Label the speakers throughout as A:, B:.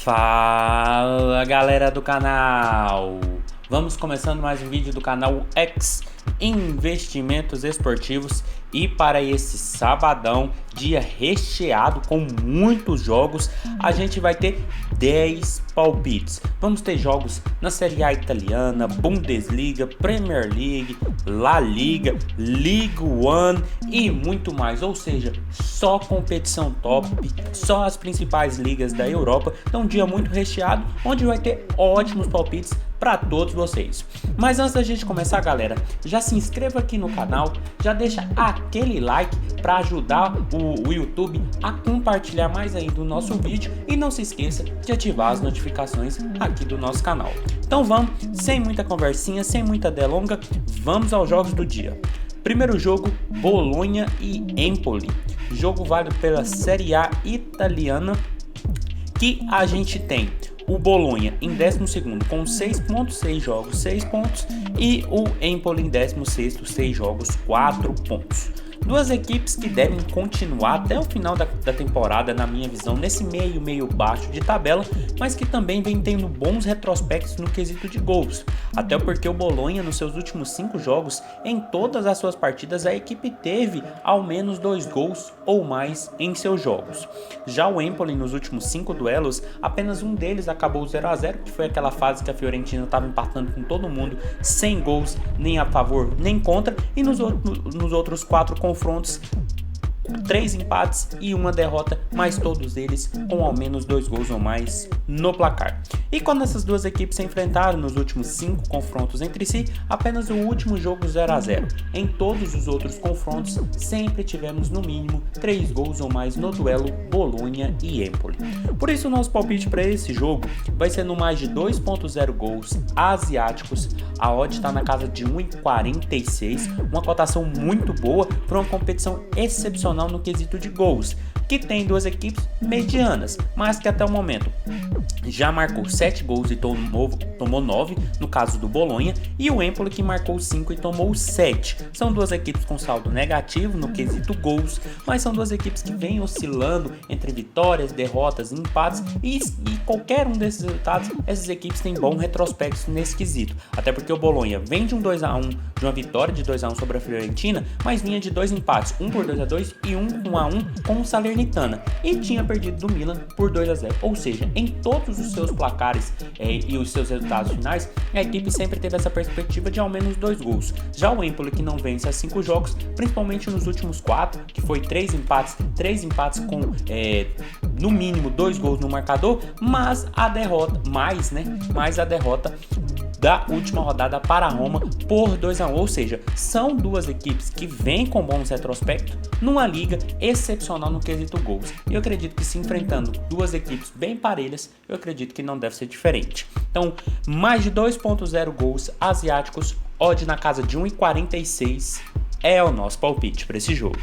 A: Fala galera do canal, vamos começando mais um vídeo do canal X Investimentos Esportivos. E para esse sabadão, dia recheado com muitos jogos, a gente vai ter 10 palpites. Vamos ter jogos na Série A italiana, Bundesliga, Premier League, La Liga, League One e muito mais. Ou seja, só competição top, só as principais ligas da Europa. Então um dia muito recheado, onde vai ter ótimos palpites para todos vocês. Mas antes da gente começar, galera, já se inscreva aqui no canal, já deixa aquele like para ajudar o YouTube a compartilhar mais ainda o nosso vídeo e não se esqueça de ativar as notificações aqui do nosso canal. Então vamos, sem muita conversinha, sem muita delonga, vamos aos jogos do dia. Primeiro jogo, Bolonha e Empoli, jogo válido pela Série A italiana, que a gente tem o Bolonha em 12º com 6.6 jogos, 6 pontos, e o Empoli em 16º, 6 jogos, 4 pontos. Duas equipes que devem continuar até o final da temporada, na minha visão, nesse meio baixo de tabela, mas que também vem tendo bons retrospectos no quesito de gols. Até porque o Bolonha, nos seus últimos 5 jogos, em todas as suas partidas, a equipe teve ao menos 2 gols ou mais em seus jogos. Já o Empoli, nos últimos 5 duelos, apenas um deles acabou 0-0, que foi aquela fase que a Fiorentina estava empatando com todo mundo, sem gols nem a favor nem contra, e nos outros 4 confrontos, 3 empates e uma derrota, mas todos eles com ao menos 2 gols ou mais no placar. E quando essas duas equipes se enfrentaram nos últimos 5 confrontos entre si, apenas o último jogo 0-0. Em todos os outros confrontos, sempre tivemos no mínimo 3 gols ou mais no duelo Bolonha e Empoli. Por isso o nosso palpite para esse jogo vai ser no mais de 2.0 gols asiáticos. A odd está na casa de 1,46, uma cotação muito boa para uma competição excepcional no quesito de gols, que tem duas equipes medianas, mas que até o momento já marcou 7 gols e tomou 9, no caso do Bolonha, e o Empoli, que marcou 5 e tomou 7. São duas equipes com saldo negativo no quesito gols, mas são duas equipes que vêm oscilando entre vitórias, derrotas e empates, e qualquer um desses resultados, essas equipes têm bom retrospecto nesse quesito. Até porque o Bolonha vem de um 2-1, de uma vitória de 2-1 sobre a Fiorentina, mas vinha de 2 empates, um por 2-2 e um 1-1 com o Salernitana, e tinha perdido do Milan por 2-0. Ou seja, em todos os seus placares e os seus resultados finais, a equipe sempre teve essa perspectiva de ao menos 2 gols. Já o Empoli, que não vence há 5 jogos, principalmente nos últimos 4, que foi 3 empates com no mínimo 2 gols no marcador, mas a derrota da última rodada para a Roma por 2-1, ou seja, são duas equipes que vêm com bons retrospectos numa liga excepcional no quesito gols. E eu acredito que, se enfrentando duas equipes bem parelhas, eu acredito que não deve ser diferente. Então, mais de 2.0 gols asiáticos, odd na casa de 1,46 é o nosso palpite para esse jogo.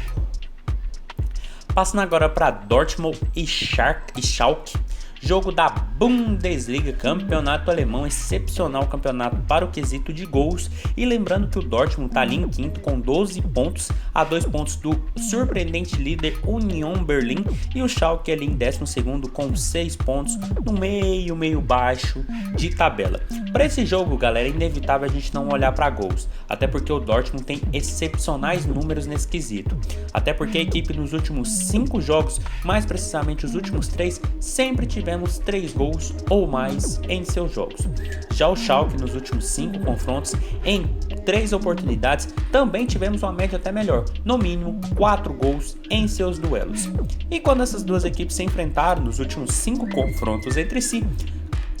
A: Passando agora para Dortmund e Schalke, jogo da Bundesliga, campeonato alemão, excepcional campeonato para o quesito de gols. E lembrando que o Dortmund está ali em quinto com 12 pontos, a 2 pontos do surpreendente líder Union Berlin, e o Schalke ali em 12º com 6 pontos, no meio baixo de tabela. Para esse jogo, galera, é inevitável a gente não olhar para gols, até porque o Dortmund tem excepcionais números nesse quesito. Até porque a equipe nos últimos 5 jogos, mais precisamente os últimos 3, sempre tivemos 3 gols ou mais em seus jogos. Já o Schalke, nos últimos 5 confrontos, em 3 oportunidades, também tivemos uma média até melhor, no mínimo 4 gols em seus duelos. E quando essas duas equipes se enfrentaram nos últimos 5 confrontos entre si,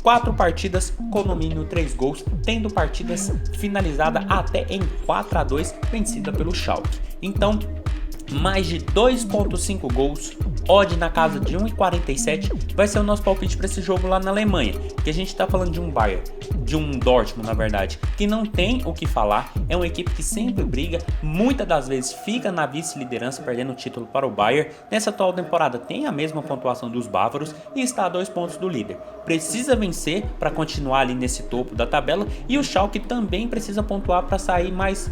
A: 4 partidas com no mínimo 3 gols, tendo partidas finalizadas até em 4-2, vencida pelo Schalke. Então, mais de 2.5 gols, odd na casa de 1,47 vai ser o nosso palpite para esse jogo lá na Alemanha, que a gente está falando de um Bayern, de um Dortmund, na verdade, que não tem o que falar, é uma equipe que sempre briga, muitas das vezes fica na vice-liderança, perdendo o título para o Bayern. Nessa atual temporada tem a mesma pontuação dos bávaros e está a 2 pontos do líder. Precisa vencer para continuar ali nesse topo da tabela, e o Schalke também precisa pontuar para sair mais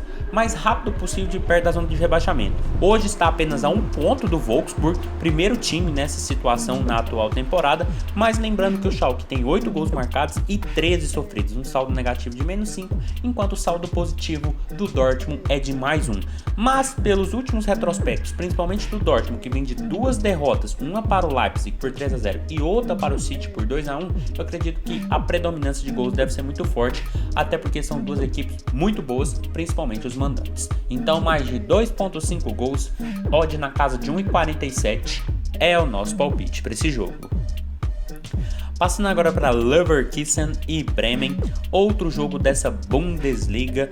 A: rápido possível de perto da zona de rebaixamento. Hoje Hoje está apenas a 1 ponto do Wolfsburg, primeiro time nessa situação na atual temporada, mas lembrando que o Schalke tem 8 gols marcados e 13 sofridos, um saldo negativo de -5, enquanto o saldo positivo do Dortmund é de +1. Mas pelos últimos retrospectos, principalmente do Dortmund, que vem de 2 derrotas, uma para o Leipzig por 3-0 e outra para o City por 2-1, eu acredito que a predominância de gols deve ser muito forte, até porque são duas equipes muito boas, principalmente os mandantes. Então mais de 2.5 gols, odd na casa de 1,47 é o nosso palpite para esse jogo. Passando agora para Leverkusen e Bremen, outro jogo dessa Bundesliga,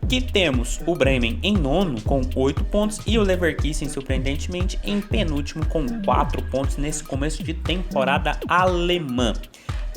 A: que temos o Bremen em nono com 8 pontos e o Leverkusen, surpreendentemente, em penúltimo com 4 pontos nesse começo de temporada alemã.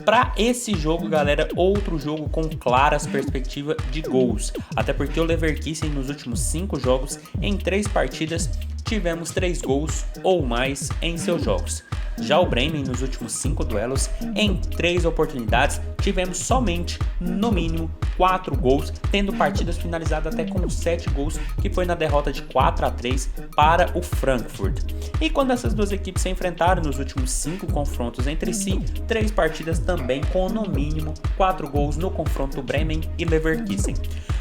A: Para esse jogo, galera, outro jogo com claras perspectivas de gols, até porque o Leverkusen nos últimos 5 jogos, em 3 partidas, tivemos 3 gols ou mais em seus jogos. Já o Bremen, nos últimos 5 duelos, em 3 oportunidades, tivemos somente, no mínimo, 4 gols, tendo partidas finalizadas até com 7 gols, que foi na derrota de 4-3 para o Frankfurt. E quando essas duas equipes se enfrentaram nos últimos 5 confrontos entre si, 3 partidas também com, no mínimo, 4 gols no confronto Bremen e Leverkusen.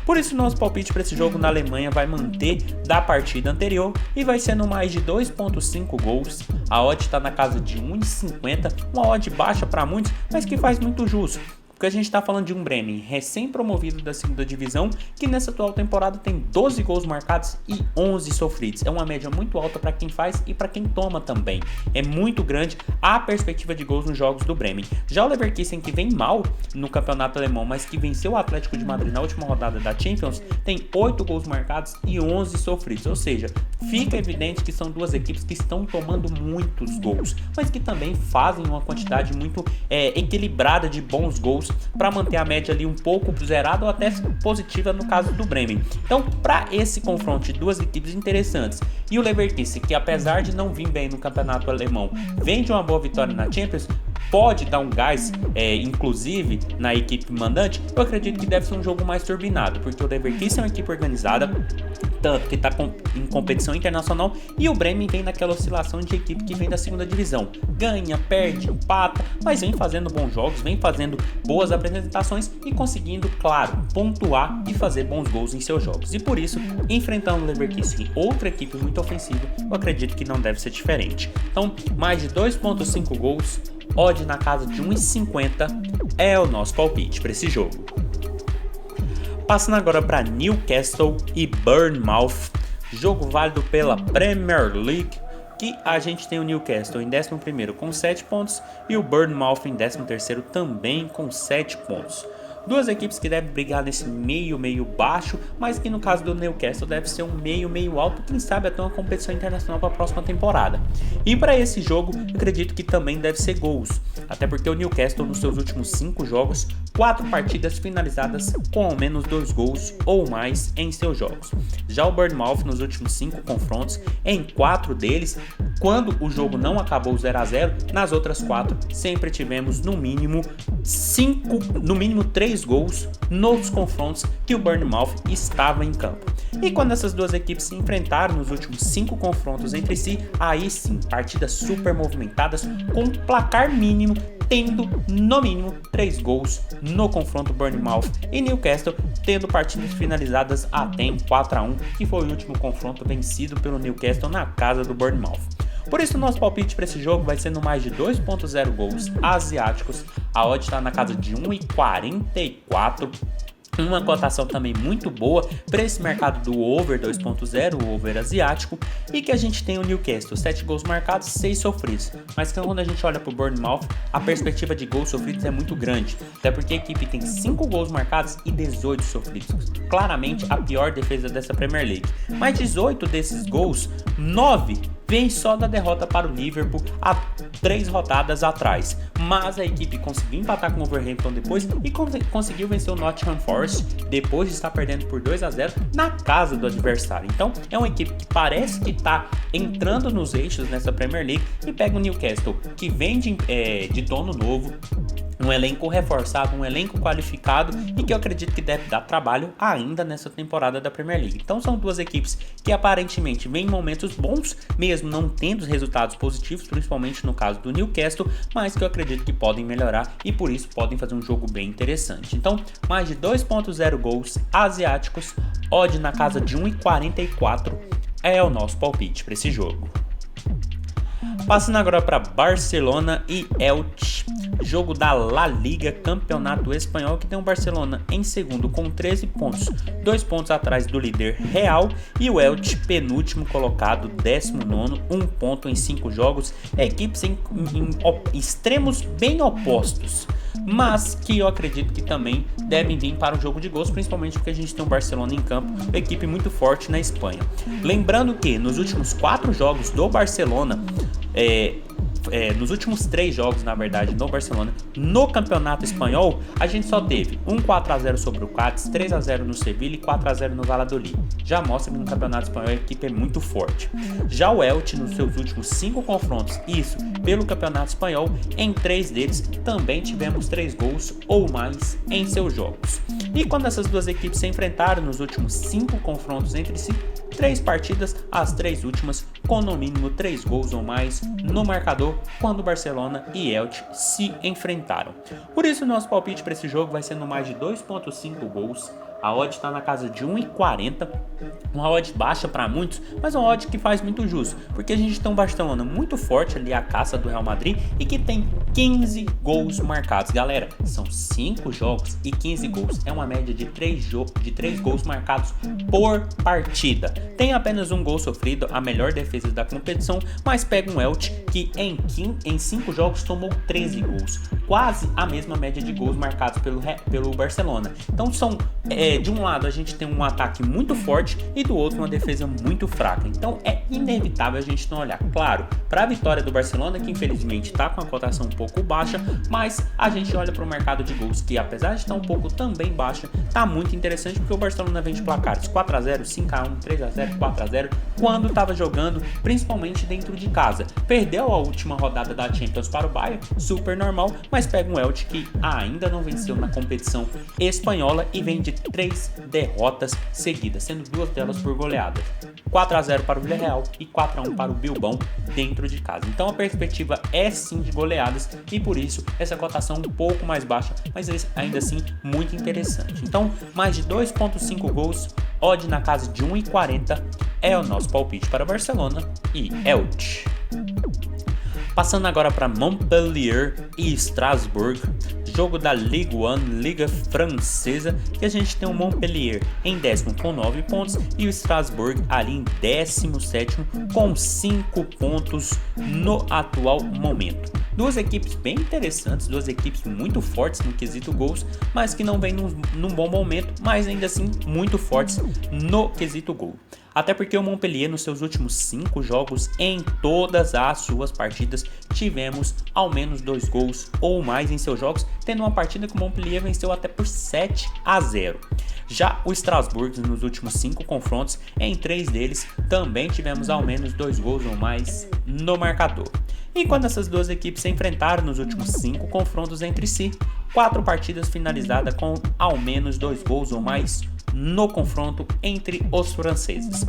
A: Por isso, nosso palpite para esse jogo na Alemanha vai manter da partida anterior e vai ser no mais de 2.5 gols. A odd está na casa de 1,50, uma odd baixa para muitos, mas que faz muito jus. Porque a gente está falando de um Bremen recém-promovido da segunda divisão, que nessa atual temporada tem 12 gols marcados e 11 sofridos. É uma média muito alta para quem faz e para quem toma também. É muito grande a perspectiva de gols nos jogos do Bremen. Já o Leverkusen, que vem mal no campeonato alemão, mas que venceu o Atlético de Madrid na última rodada da Champions, tem 8 gols marcados e 11 sofridos. Ou seja, fica evidente que são duas equipes que estão tomando muitos gols, mas que também fazem uma quantidade muito equilibrada de bons gols para manter a média ali um pouco zerada ou até positiva no caso do Bremen. Então, para esse confronto de duas equipes interessantes e o Leverkusen, que apesar de não vir bem no campeonato alemão, vem de uma boa vitória na Champions, pode dar um gás, inclusive, na equipe mandante, eu acredito que deve ser um jogo mais turbinado, porque o Leverkusen é uma equipe organizada, tanto que está em competição internacional, e o Bremen vem naquela oscilação de equipe que vem da segunda divisão. Ganha, perde, empata, mas vem fazendo bons jogos, vem fazendo boas apresentações e conseguindo, claro, pontuar e fazer bons gols em seus jogos. E por isso, enfrentando o Leverkusen, outra equipe muito ofensiva, eu acredito que não deve ser diferente. Então, mais de 2.5 gols, odd na casa de 1,50 é o nosso palpite para esse jogo. Passando agora para Newcastle e Bournemouth, jogo válido pela Premier League, que a gente tem o Newcastle em 11º com 7 pontos e o Bournemouth em 13º também com 7 pontos. Duas equipes que devem brigar nesse meio baixo, mas que no caso do Newcastle deve ser um meio alto, quem sabe até uma competição internacional para a próxima temporada. E para esse jogo, eu acredito que também deve ser gols, até porque o Newcastle nos seus últimos 5 jogos, 4 partidas finalizadas com ao menos 2 gols ou mais em seus jogos. Já o Bournemouth nos últimos 5 confrontos, em 4 deles, quando o jogo não acabou 0-0, nas outras 4 sempre tivemos no mínimo 3 gols nos confrontos que o Bournemouth estava em campo. E quando essas duas equipes se enfrentaram nos últimos 5 confrontos entre si, aí sim, partidas super movimentadas com placar mínimo, tendo no mínimo 3 gols no confronto Bournemouth e Newcastle, tendo partidas finalizadas até em 4-1, que foi o último confronto vencido pelo Newcastle na casa do Bournemouth. Por isso, nosso palpite para esse jogo vai ser no mais de 2.0 gols asiáticos. A odd está na casa de 1,44. Uma cotação também muito boa para esse mercado do over 2.0, o over asiático, e que a gente tem o Newcastle, 7 gols marcados, 6 sofridos. Mas quando a gente olha para o Bournemouth, a perspectiva de gols sofridos é muito grande, até porque a equipe tem 5 gols marcados e 18 sofridos. Claramente a pior defesa dessa Premier League. Mas 18 desses gols, 9 vem só da derrota para o Liverpool há 3 rodadas atrás, mas a equipe conseguiu empatar com o Wolverhampton depois e conseguiu vencer o Nottingham Forest depois de estar perdendo por 2-0 na casa do adversário. Então é uma equipe que parece que está entrando nos eixos nessa Premier League e pega o Newcastle, que vem de dono novo, Um elenco reforçado, um elenco qualificado e que eu acredito que deve dar trabalho ainda nessa temporada da Premier League. Então são duas equipes que aparentemente vêm em momentos bons, mesmo não tendo resultados positivos, principalmente no caso do Newcastle, mas que eu acredito que podem melhorar e por isso podem fazer um jogo bem interessante. Então, mais de 2.0 gols asiáticos, odd na casa de 1,44 é o nosso palpite para esse jogo. Passando agora para Barcelona e Elche, jogo da La Liga, campeonato espanhol, que tem o Barcelona em segundo com 13 pontos, 2 pontos atrás do líder Real, e o Elche penúltimo colocado, 19º, 1 ponto em 5 jogos, equipes em extremos bem opostos, mas que eu acredito que também devem vir para o jogo de gols, principalmente porque a gente tem o Barcelona em campo, uma equipe muito forte na Espanha. Lembrando que nos últimos 4 jogos do Barcelona, nos últimos 3 jogos, na verdade, no Barcelona, no Campeonato Espanhol, a gente só teve um 4-0 sobre o Cádiz, 3-0 no Sevilla e 4-0 no Valladolid. Já mostra que no Campeonato Espanhol a equipe é muito forte. Já o Elche, nos seus últimos 5 confrontos, isso pelo Campeonato Espanhol, em 3 deles também tivemos 3 gols ou mais em seus jogos. E quando essas duas equipes se enfrentaram nos últimos 5 confrontos entre si, 3 partidas, as 3 últimas com no mínimo 3 gols ou mais no marcador quando Barcelona e Elche se enfrentaram. Por isso nosso palpite para esse jogo vai ser no mais de 2.5 gols. A odd está na casa de 1,40, uma odd baixa para muitos, mas uma odd que faz muito jus, porque a gente tem um Barcelona muito forte ali à caça do Real Madrid e que tem 15 gols marcados. Galera, são 5 jogos e 15 gols, é uma média de 3 gols marcados por partida. Tem apenas um gol sofrido, a melhor defesa da competição, mas pega um Elche que em 5 jogos tomou 13 gols, quase a mesma média de gols marcados pelo Barcelona. Então são de um lado a gente tem um ataque muito forte e do outro uma defesa muito fraca. Então é inevitável a gente não olhar, claro, para a vitória do Barcelona, que infelizmente está com a cotação um pouco baixa, mas a gente olha para o mercado de gols, que apesar de estar um pouco também baixa, está muito interessante, porque o Barcelona vem de placares 4-0, 5-1, 3-0, 4-0, quando estava jogando, principalmente dentro de casa. Perdeu a última rodada da Champions para o Bayern, super normal, mas pega um Elche que ainda não venceu na competição espanhola e vem de 3 derrotas seguidas, sendo 2 delas por goleada. 4-0 para o Villarreal e 4-1 para o Bilbao dentro de casa. Então a perspectiva é sim de goleadas e por isso essa cotação um pouco mais baixa, mas ainda assim muito interessante. Então mais de 2.5 gols, odd na casa de 1,40 é o nosso palpite para Barcelona e Elche. Passando agora para Montpellier e Strasbourg, jogo da Ligue 1, Liga Francesa, que a gente tem o Montpellier em 10º com 9 pontos e o Strasbourg ali em 17º com 5 pontos no atual momento. Duas equipes bem interessantes, duas equipes muito fortes no quesito gols, mas que não vêm num bom momento, mas ainda assim muito fortes no quesito gol. Até porque o Montpellier, nos seus últimos 5 jogos, em todas as suas partidas, tivemos ao menos 2 gols ou mais em seus jogos, tendo uma partida que o Montpellier venceu até por 7-0. Já o Strasbourg, nos últimos 5 confrontos, em 3 deles, também tivemos ao menos 2 gols ou mais no marcador. E quando essas duas equipes se enfrentaram nos últimos 5 confrontos entre si, 4 partidas finalizadas com ao menos 2 gols ou mais no confronto entre os franceses.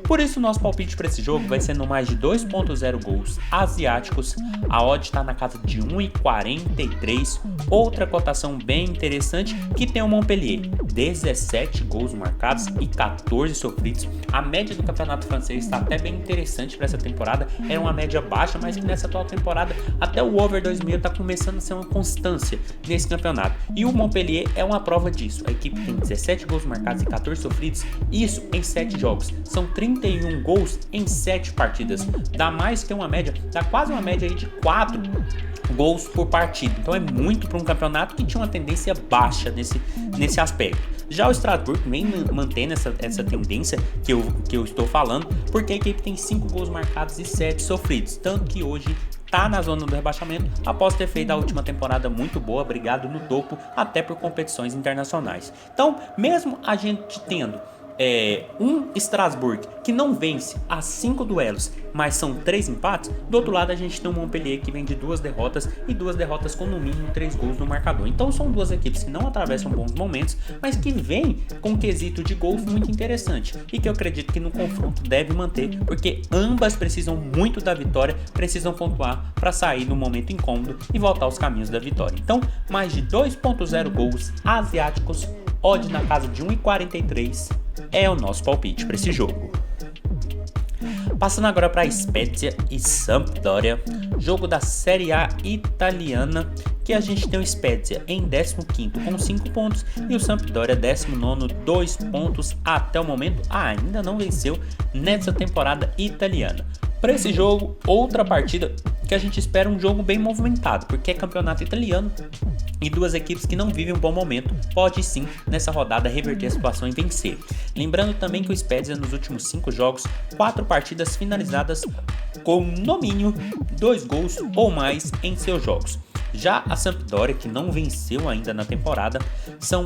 A: Por isso, nosso palpite para esse jogo vai ser no mais de 2.0 gols asiáticos. A odd está na casa de 1,43. Outra cotação bem interessante que tem o Montpellier, 17 gols marcados e 14 sofridos. A média do campeonato francês está até bem interessante para essa temporada. Era uma média baixa, mas que nessa atual temporada até o over 2000 está começando a ser uma constância nesse campeonato. E o Montpellier é uma prova disso. A equipe tem 17 gols marcados e 14 sofridos, isso em 7 jogos. São 31 gols em 7 partidas. Dá mais que uma média, dá quase uma média aí de 4 gols por partida. Então é muito para um campeonato que tinha uma tendência baixa nesse aspecto. Já o Strasbourg vem mantendo essa tendência que eu estou falando, porque a equipe tem 5 gols marcados e 7 sofridos. Tanto que hoje está na zona do rebaixamento após ter feito a última temporada muito boa, brigado no topo até por competições internacionais. Então, mesmo a gente tendo um Strasbourg que não vence há 5 duelos, mas são 3 empates. Do outro lado a gente tem o Montpellier que vem de 2 derrotas e 2 derrotas com no mínimo 3 gols no marcador. Então são duas equipes que não atravessam bons momentos, mas que vêm com um quesito de gols muito interessante e que eu acredito que no confronto deve manter, porque ambas precisam muito da vitória, precisam pontuar para sair no momento incômodo e voltar aos caminhos da vitória. Então mais de 2.0 gols asiáticos, odd na casa de 1,43 é o nosso palpite para esse jogo. Passando agora para Spezia e Sampdoria, jogo da Série A italiana, que a gente tem o Spezia em 15º com 5 pontos e o Sampdoria 19º, 2 pontos até o momento, ainda não venceu nessa temporada italiana. Para esse jogo, outra partida que a gente espera um jogo bem movimentado, porque é campeonato italiano e duas equipes que não vivem um bom momento pode sim nessa rodada reverter a situação e vencer. Lembrando também que o Spezia nos últimos 5 jogos, 4 partidas finalizadas com no mínimo 2 gols ou mais em seus jogos. Já a Sampdoria, que não venceu ainda na temporada, são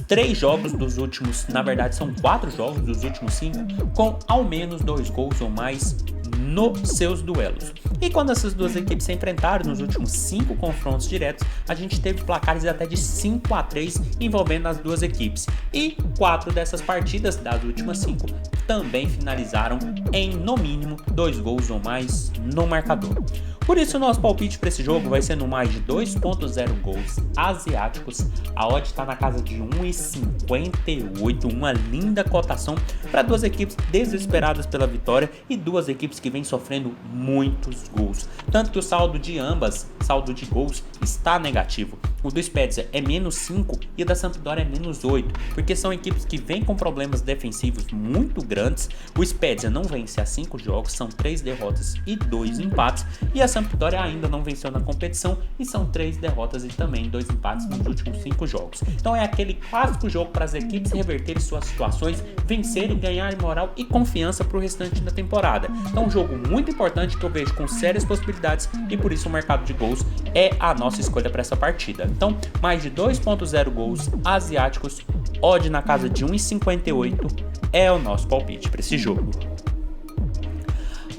A: 3 jogos dos últimos, na verdade são 4 jogos dos últimos 5 com ao menos 2 gols ou mais nos seus duelos. E quando essas duas equipes se enfrentaram nos últimos 5 confrontos diretos, a gente teve placares até de 5-3 envolvendo as duas equipes. E 4 dessas partidas das últimas 5 também finalizaram em no mínimo 2 gols ou mais no marcador. Por isso, o nosso palpite para esse jogo vai ser no mais de 2.0 gols asiáticos. A odd está na casa de 1,58, uma linda cotação para duas equipes desesperadas pela vitória e duas equipes que vêm sofrendo muitos gols. Tanto que o saldo de ambas, saldo de gols, está negativo. O do Spezia é -5 e o da Sampdoria é -8, porque são equipes que vêm com problemas defensivos muito grandes. O Spezia não vence há 5 jogos, são 3 derrotas e 2 empates, e a Sampdoria ainda não venceu na competição e são 3 derrotas e também 2 empates nos últimos 5 jogos. Então é aquele clássico jogo para as equipes reverterem suas situações, vencerem, ganharem moral e confiança para o restante da temporada. Então um jogo muito importante que eu vejo com sérias possibilidades e por isso o mercado de gols é a nossa escolha para essa partida. Então mais de 2.0 gols asiáticos, odd na casa de 1,58 é o nosso palpite para esse jogo.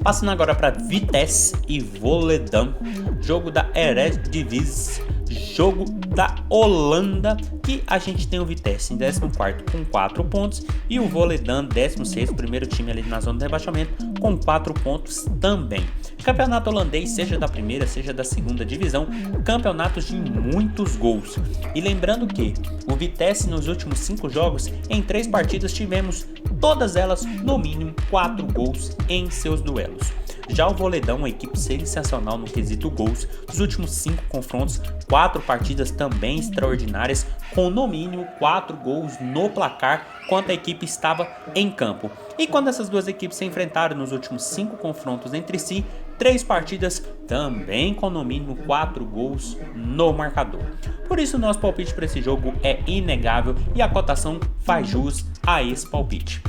A: Passando agora para Vitesse e Volendam, jogo da Eredivisie, jogo da Holanda, que a gente tem o Vitesse em 14º com 4 pontos e o Volendam 16º, primeiro time ali na zona de rebaixamento, com 4 pontos também. Campeonato holandês, seja da primeira, seja da segunda divisão, campeonatos de muitos gols. E lembrando que o Vitesse nos últimos 5 jogos, em 3 partidas tivemos todas elas no mínimo 4 gols em seus duelos. Já o Volendam, uma equipe sensacional no quesito gols, nos últimos 5 confrontos, 4 partidas também extraordinárias, com no mínimo 4 gols no placar quando a equipe estava em campo. E quando essas duas equipes se enfrentaram nos últimos 5 confrontos entre si, 3 partidas também com no mínimo 4 gols no marcador. Por isso o nosso palpite para esse jogo é inegável e a cotação faz jus a esse palpite.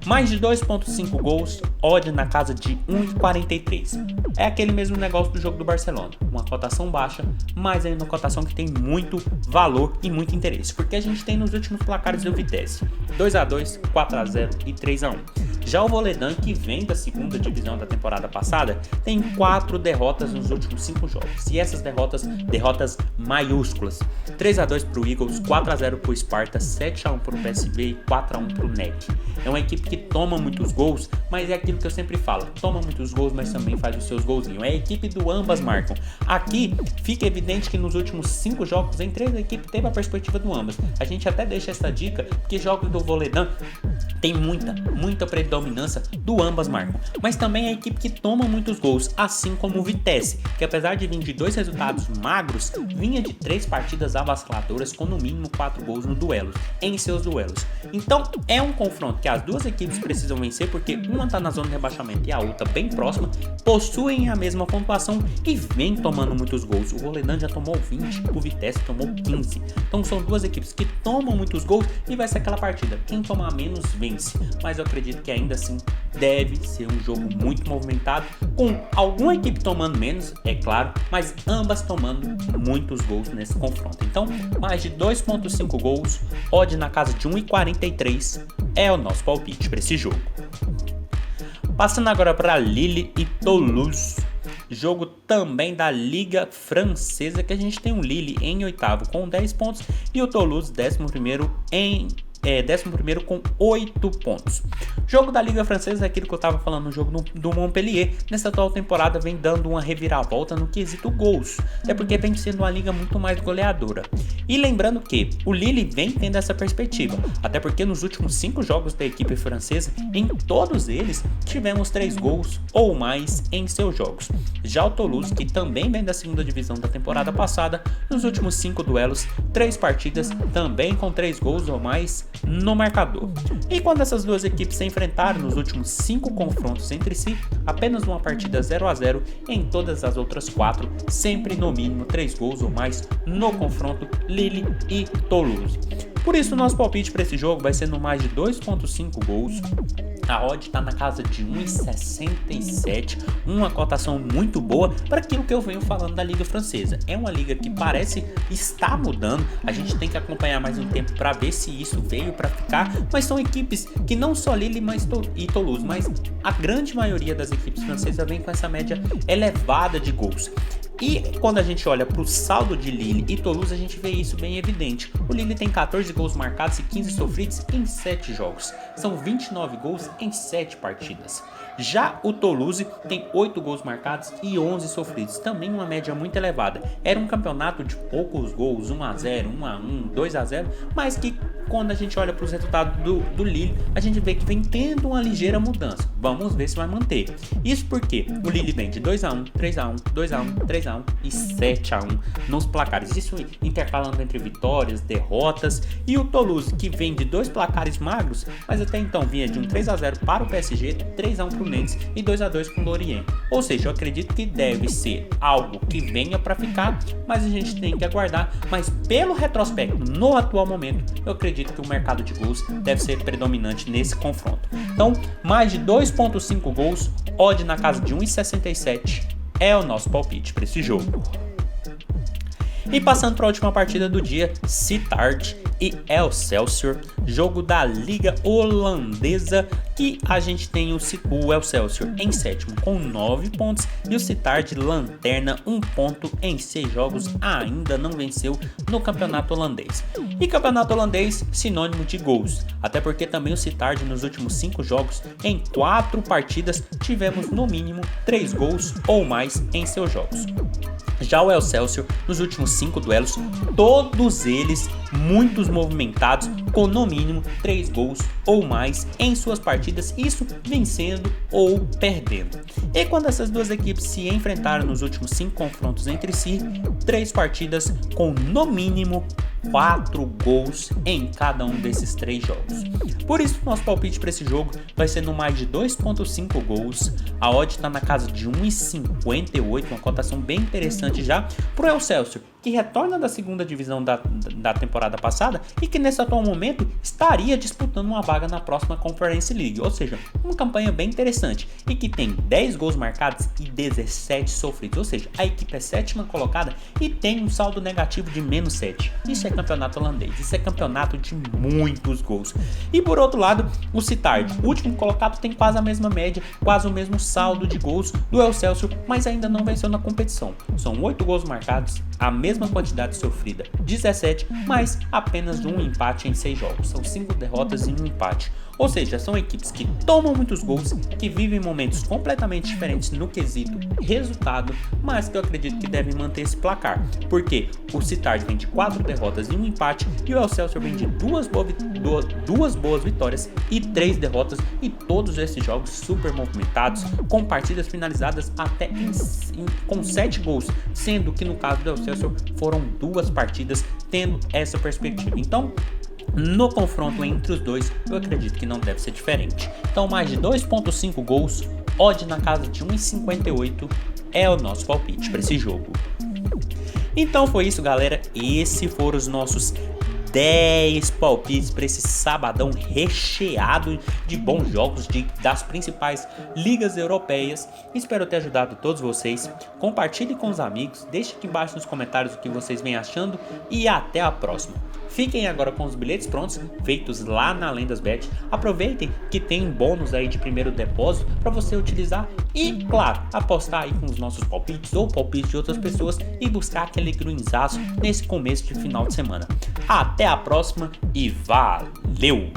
A: Mais de 2.5 gols, odd na casa de 1,43. É aquele mesmo negócio do jogo do Barcelona, uma cotação baixa, mas ainda uma cotação que tem muito valor e muito interesse, porque a gente tem nos últimos placares do Vitesse 2-2, 4-0 e 3-1. Já o Volendam, que vem da segunda divisão da temporada passada, tem 4 derrotas nos últimos 5 jogos. E essas derrotas maiúsculas. 3-2 para o Eagles, 4-0 para o Sparta, 7-1 para o PSV e 4-1 para o NEC. É uma equipe que toma muitos gols, mas é aquilo que eu sempre falo. Toma muitos gols, mas também faz os seus golzinhos. É a equipe do ambas marcam. Aqui fica evidente que nos últimos 5 jogos, em 3 a equipe teve a perspectiva do ambas. A gente até deixa essa dica, porque jogos do Volendam tem muita predominância do ambas marcam, mas também é a equipe que toma muitos gols, assim como o Vitesse, que apesar de vir de 2 resultados magros, vinha de 3 partidas avassaladoras com no mínimo 4 gols no duelo, em seus duelos. Então é um confronto que as duas equipes precisam vencer, porque uma está na zona de rebaixamento e a outra bem próxima, possuem a mesma pontuação e vem tomando muitos gols. O Volendam já tomou 20, o Vitesse tomou 15. Então são duas equipes que tomam muitos gols e vai ser aquela partida, quem tomar menos vence. vence, mas eu acredito que ainda assim deve ser um jogo muito movimentado, com alguma equipe tomando menos, é claro, mas ambas tomando muitos gols nesse confronto. Então, mais de 2.5 gols, odd na casa de 1,43 é o nosso palpite para esse jogo. Passando agora para Lille e Toulouse, jogo também da Liga Francesa, que a gente tem o Lille em oitavo com 10 pontos e o Toulouse 11º com 8 pontos. Jogo da Liga Francesa é aquilo que eu estava falando no jogo do Montpellier. Nessa atual temporada vem dando uma reviravolta no quesito gols, até porque vem sendo uma liga muito mais goleadora. E lembrando que o Lille vem tendo essa perspectiva, até porque nos últimos 5 jogos da equipe francesa, em todos eles tivemos 3 gols ou mais em seus jogos. Já o Toulouse, que também vem da segunda divisão da temporada passada, nos últimos 5 duelos, 3 partidas, também com 3 gols ou mais no marcador. E quando essas duas equipes se enfrentaram nos últimos 5 confrontos entre si, apenas uma partida 0-0, em todas as outras 4, sempre no mínimo 3 gols ou mais no confronto Lille e Toulouse. Por isso, nosso palpite para esse jogo vai ser no mais de 2.5 gols. A odd está na casa de 1,67, uma cotação muito boa para aquilo que eu venho falando da Liga Francesa. É uma liga que parece estar mudando, a gente tem que acompanhar mais um tempo para ver se isso veio para ficar, mas são equipes que não só Lille e Toulouse, mas a grande maioria das equipes francesas vem com essa média elevada de gols. E quando a gente olha para o saldo de Lille e Toulouse, a gente vê isso bem evidente. O Lille tem 14 gols marcados e 15 sofridos em 7 jogos. São 29 gols em 7 partidas. Já o Toulouse tem 8 gols marcados e 11 sofridos, também uma média muito elevada. Era um campeonato de poucos gols, 1-0, 1-1, 2-0, mas que quando a gente olha para os resultados do Lille, a gente vê que vem tendo uma ligeira mudança. Vamos ver se vai manter. Isso porque o Lille vem de 2-1, 3-1, 2-1, 3-1 e 7-1 nos placares. Isso intercalando entre vitórias, derrotas. E o Toulouse, que vem de 2 placares magros, mas até então vinha de um 3-0 para o PSG, 3-1 para o Nantes e 2-2 com o Lorient. Ou seja, eu acredito que deve ser algo que venha para ficar, mas a gente tem que aguardar. Mas pelo retrospecto, no atual momento, eu acredito que o mercado de gols deve ser predominante nesse confronto. Então, mais de 2.5 gols, odd na casa de 1,67 é o nosso palpite para esse jogo. E passando para a última partida do dia, Sittard e Excelsior, jogo da Liga Holandesa, que a gente tem o Excelsior em 7º com 9 pontos e o Sittard lanterna 1 ponto em 6 jogos, ainda não venceu no campeonato holandês. E campeonato holandês, sinônimo de gols, até porque também o Sittard nos últimos 5 jogos, em 4 partidas, tivemos no mínimo 3 gols ou mais em seus jogos. Já o Excelsior, nos últimos 5 duelos, todos eles muitos movimentados, com no mínimo 3 gols ou mais em suas partidas, isso vencendo ou perdendo. E quando essas duas equipes se enfrentaram nos últimos 5 confrontos entre si, 3 partidas com no mínimo 4 gols em cada um desses 3 jogos. Por isso, nosso palpite para esse jogo vai ser no mais de 2.5 gols. A odd está na casa de 1,58, uma cotação bem interessante já para o Excelsior, que retorna da segunda divisão da temporada passada e que nesse atual momento estaria disputando uma vaga na próxima Conference League, ou seja, uma campanha bem interessante e que tem 10 gols marcados e 17 sofridos, ou seja, a equipe é 7ª colocada e tem um saldo negativo de menos 7. Isso é campeonato holandês, isso é campeonato de muitos gols. E por outro lado, o Sittard, o último colocado, tem quase a mesma média, quase o mesmo saldo de gols do Excelsior, mas ainda não venceu na competição. São 8 gols marcados, a mesma quantidade sofrida, 17, mas apenas um empate em 6 jogos. São 5 derrotas e um empate. Ou seja, são equipes que tomam muitos gols, que vivem momentos completamente diferentes no quesito resultado, mas que eu acredito que devem manter esse placar. Porque o Sittard vem de 4 derrotas e um empate e o Excelsior vem de duas boas vitórias e 3 derrotas, e todos esses jogos super movimentados, com partidas finalizadas até com 7 gols, sendo que no caso do Excelsior foram 2 partidas tendo essa perspectiva. Então, no confronto entre os dois, eu acredito que não deve ser diferente. Então, mais de 2.5 gols, odd na casa de 1,58 é o nosso palpite para esse jogo. Então foi isso, galera. Esses foram os nossos 10 palpites para esse sabadão recheado de bons jogos das principais ligas europeias. Espero ter ajudado todos vocês. Compartilhe com os amigos, deixe aqui embaixo nos comentários o que vocês vêm achando e até a próxima. Fiquem agora com os bilhetes prontos, feitos lá na Lendasbet. Aproveitem que tem um bônus aí de primeiro depósito para você utilizar e, claro, apostar aí com os nossos palpites ou palpites de outras pessoas e buscar aquele greenzaço nesse começo de final de semana. Até a próxima e valeu!